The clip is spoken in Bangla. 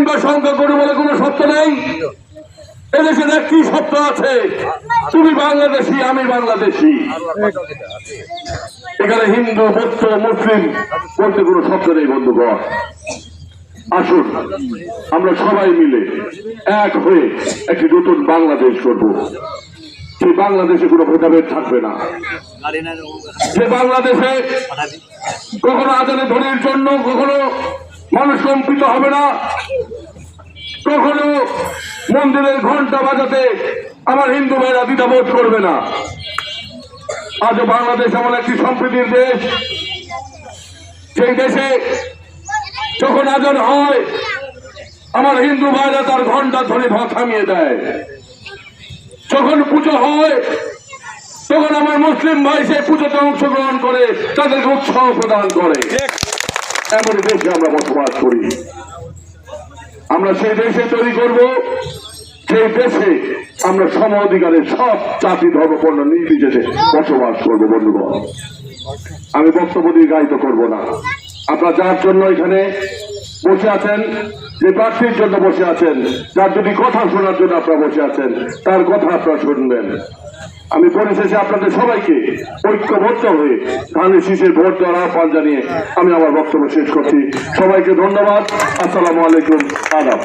কিংবা সংখ্যাগুরু বলে কোনো সত্য নেই। এদেশে একটি সত্য আছে, তুমি বাংলাদেশি, আমি বাংলাদেশি। এখানে হিন্দু, বৌদ্ধ, মুসলিম বলতে কোনো শব্দ নেই বন্ধুগণ। আসুন আমরা সবাই মিলে এক হয়ে একটি নতুন বাংলাদেশ করব। সেই বাংলাদেশে কোনো ভেদাভেদ থাকবে না। সে বাংলাদেশে কখনো আজানে ধ্বনির জন্য কখনো মানুষ কম্পিত হবে না, কখনো মন্দিরের ঘন্টা বাজাতে আমার হিন্দু ভাইরা দ্বিধাবোধ করবে না। আজ বাংলাদেশ এমন একটি সম্প্রীতির দেশ, সেই দেশে যখন আজান হয় আমার হিন্দু ভাইরা তার ঘন্টা ধরে থামিয়ে দেয়। যখন পুজো হয় তখন আমার মুসলিম ভাই সেই পুজোতে অংশগ্রহণ করে, তাদেরকে উৎসাহ প্রদান করে। এমন দেশে আমরা বসবাস করি। আমরা সেই দেশে তৈরি করব, সেই দেশে আমরা সম অধিকারের সব জাতি ধর্মবর্ণ নির্বিশেষে বসবাস করবো। বন্ধুগণ, আমি বক্তব্য দীর্ঘায়িত করব না। আপনারা যার জন্য এখানে বসে আছেন, যে প্রার্থীর জন্য বসে আছেন, যার দুটি কথা শোনার জন্য আপনারা বসে আছেন, তার কথা আপনারা শুনবেন। আমি পরিশেষে আপনাদের সবাইকে ঐক্যবদ্ধ হয়ে ধানের শীষের ভোট দেওয়ার আহ্বান জানিয়ে আমি আমার বক্তব্য শেষ করছি। সবাইকে ধন্যবাদ। আসসালামু আলাইকুম। আদাব।